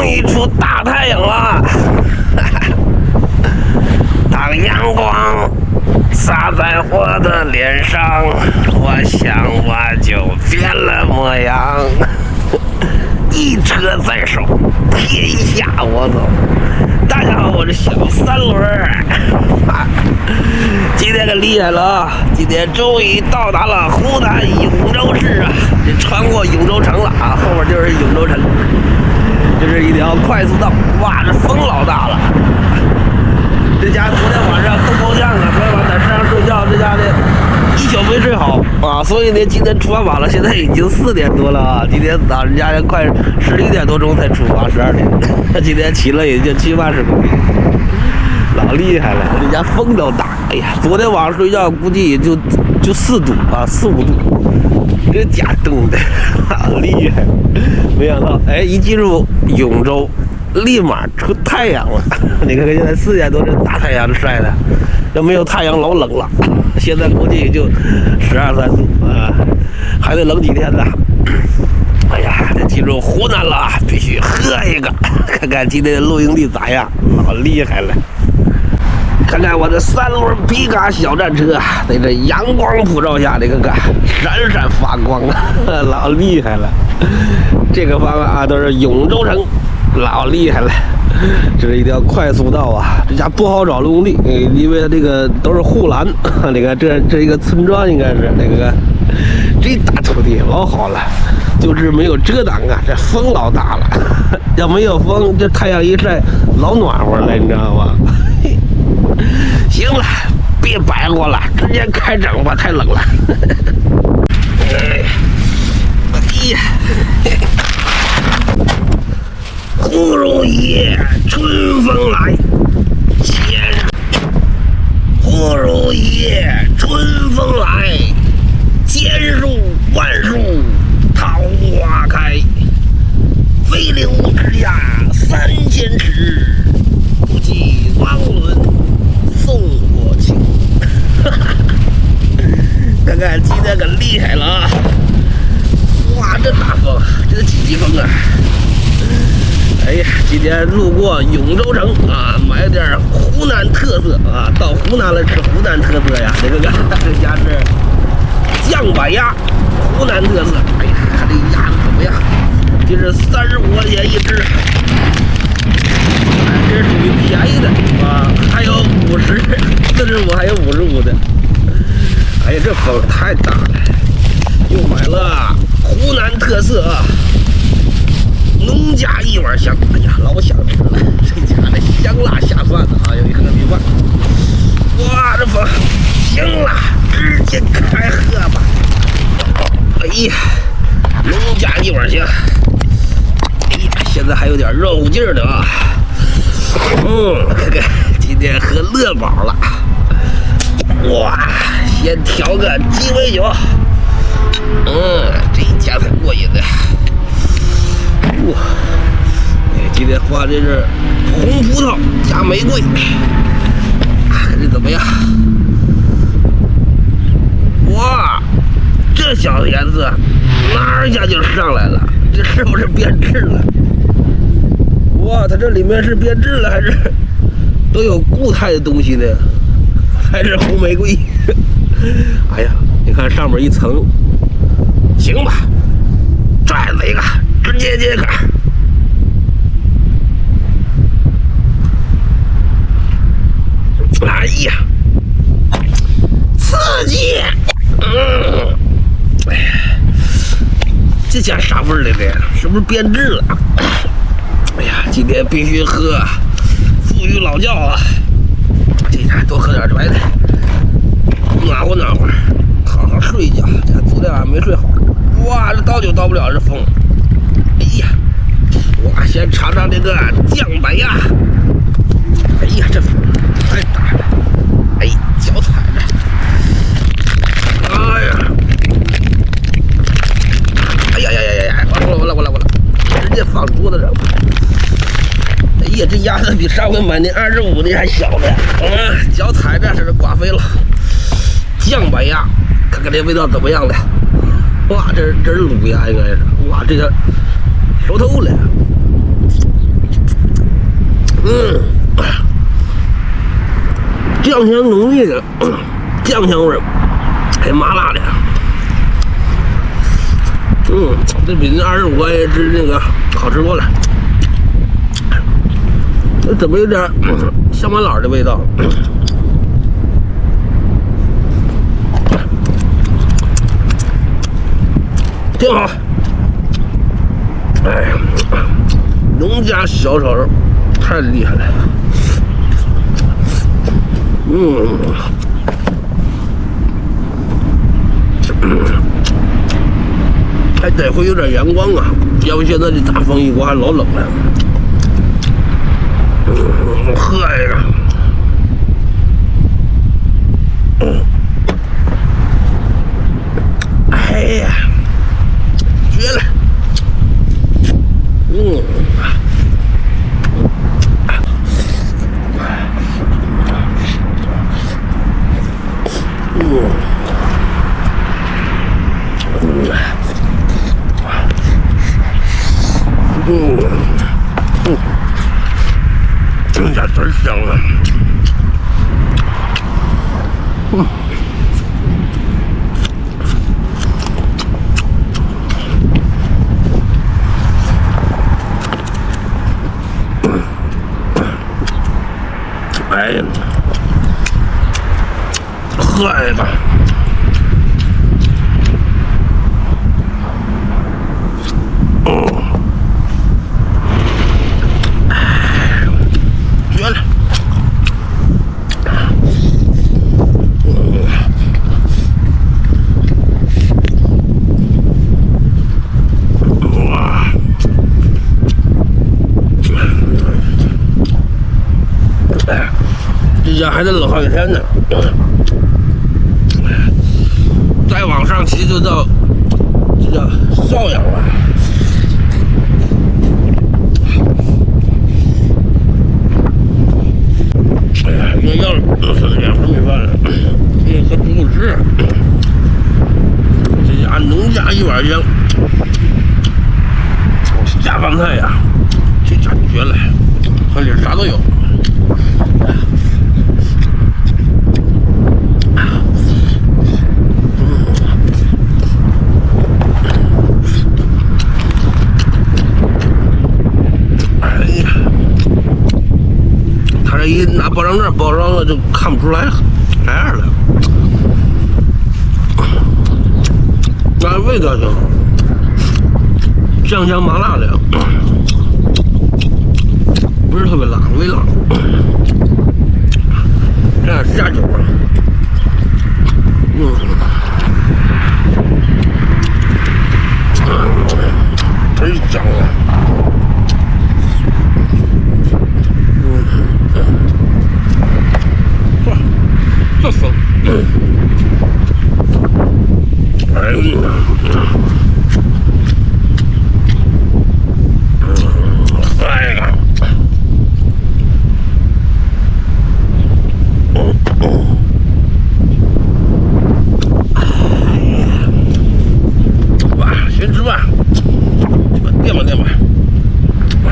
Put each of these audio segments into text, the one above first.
于出大太阳了。当阳光洒在我的脸上，我想我就变了模样。一车在手，天下我走。大家好，我是小三轮。今天可厉害了啊！今天终于到达了湖南永州市啊！这穿过永州城了啊，后面就是永州城。这是一条快速道，哇，这风老大了。这家昨天晚上冻够呛啊，昨天晚上在山上睡觉，这家的一宿没睡好啊，所以呢，今天出发晚了，现在已经4点多了啊。今天早上家人快11点多钟才出发，12点，今天骑了也就70-80公里，老厉害了。这家风都大，哎呀，昨天晚上睡觉估计也就4度啊，4-5度，这家冻的，好厉害。没想到，哎，一进入永州，立马出太阳了。你看看现在4点多，这大太阳晒的，要没有太阳老冷了。现在估计也就12-13度啊，还得冷几天呢。哎呀，这进入湖南了，必须喝一个，看看今天的露营地咋样，老厉害了。看看我的3轮皮卡小战车，在这阳光普照下，这个闪闪发光啊，老厉害了。这个方啊都是永州城，老厉害了。这是一条快速道啊，这家不好找露营地，因为这个都是护栏。你看这一个村庄应该是那个这大土地老好了，就是没有遮挡啊，这风老大了。要没有风，这太阳一晒老暖和了，你知道吗？行了，别白活了，直接开整吧，太冷了。哎呀，忽如夜春风来，忽如夜春风来，千树万树桃花开，飞流直下3000尺，不及汪伦送我情。看看今天可厉害了啊！哇，这大风，这几级风啊！哎呀，今天路过永州城啊，买点湖南特色啊，到湖南了吃湖南特色呀。这家是酱板鸭，湖南特色。哎呀，看这鸭子怎么样？这是35块钱一只。这是属于便宜的啊，还有50、45，还有55的。哎呀，这风太大了！又买了湖南特色啊，农家一碗香。哎呀，老想吃了，这家的香辣下饭的啊，有一个米饭。哇，这风行了，直接开喝吧。哎呀，农家一碗香。哎呀，现在还有点肉劲儿的啊。看看今天喝乐宝了。哇，先调个鸡尾酒。这一家才过瘾的。哇，今天花这是红葡萄加玫瑰，看这怎么样？哇，这小颜色哪一下就上来了？这是不是变质了？哇，它这里面是变质了，还是都有固态的东西呢？还是红玫瑰？哎呀，你看上面一层，行吧，拽子一个，直接接杆。哎呀，刺激！哎呀，这家啥味儿来的？是不是变质了？哎呀，今天必须喝富裕老窖啊！这家多喝点白的，暖和暖和，好好睡一觉。昨天晚上没睡好，哇，这倒酒倒不了这风。哎呀，哇，先尝尝这个酱板鸭。哎呀，这风太大了，哎，脚踩着。哎呀，哎呀呀呀呀！完了，直接放桌子上。哎呀，这鸭子比上回买那25的还小呢。脚踩着是刮飞了。酱板鸭，看看这味道怎么样的？哇，这是卤鸭应该是。哇，这个熟透了。酱香浓郁的酱香味儿，还麻辣的。这比那25块吃那个好吃多了。这怎么有点香麻佬的味道？挺好。哎，农家小炒肉太厉害了。还得会有点阳光啊，要不现在这大风一刮老冷了。喝呀！哎呀，绝了！这下真香啊！哎呀，喝一个。绝了！哇！这家还得冷好几天呢。再往上骑就到这叫邵阳了。哎呀，要2盆米饭了，这和不吃。这家农家一碗香，下饭菜呀，这家绝了，这里啥都有。一拿包装袋包装了就看不出来啥样了，那味道行，酱香麻辣的，不是特别辣，微辣。这样下酒啊，真香啊！这风，哎呀，哎呀，哇，先吃饭，垫吧垫吧，哎。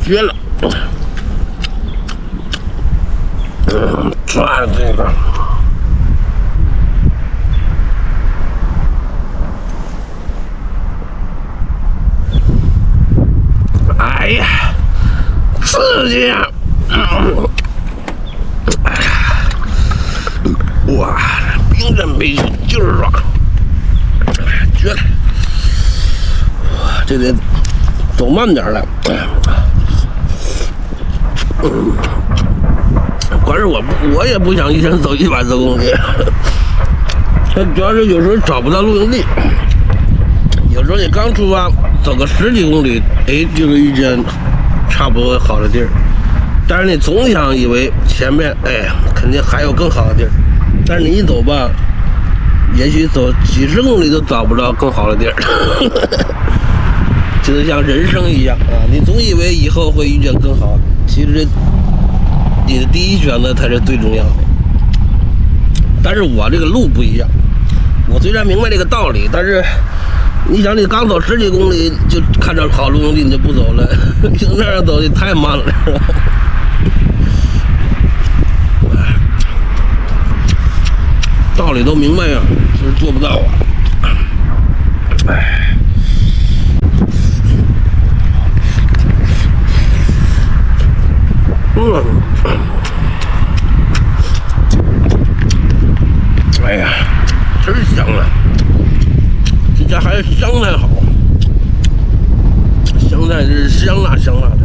绝了！转这个，哎呀，刺激呀！哇，冰镇啤酒就是爽，绝了！这得走慢点了。可是我也不想一天走140公里，它主要是有时候找不到露营地，有时候你刚出发走个10几公里，哎，就会遇见差不多好的地儿，但是你总想以为前面哎肯定还有更好的地儿，但是你一走吧，也许走几10公里都找不着更好的地儿。就是像人生一样啊，你总以为以后会遇见更好，其实你的第一选择才是最重要的。但是我这个路不一样，我虽然明白这个道理，但是你想，你刚走10几公里就看着好露营地，你就不走了，从那儿走就太慢了，是吧？道理都明白呀，就是做不到啊。哎。哎呀，真香啊！这家还是香菜好，香菜是香辣香辣的。